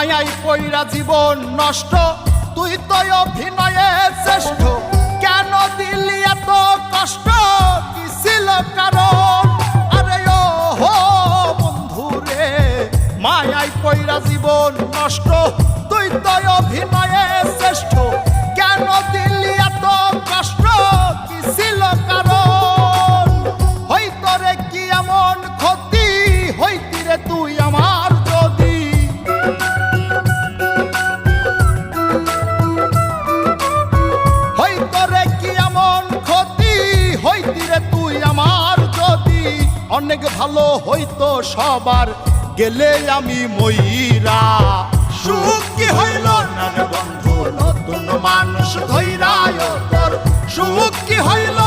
মায়াই পইরা জীবন নষ্ট, তুই তো অভিনয়ে শ্রেষ্ঠ। কেন দিলি এত কষ্ট, কি ছিল কারণ? আরে ও হো বন্ধু রে, মায়াই পইরা জীবন নষ্ট, তুই তো অভিনয়ে শ্রেষ্ঠ। কেন দিলি এত কষ্ট, কি ছিল কারণ? হইতো রে কি এমন ক্ষতি, হইতি রে তুই আমার যদি। হইতো রে কি এমন ক্ষতি, হইতি রে তুই আমার যদি। অনেক ভালো হইতো সবার, গেলে আমি ময়রা। সুখ কি হইল না রে বন্ধু, নতুন মানুষ ধৈরায় তোর। সুখ কি হইল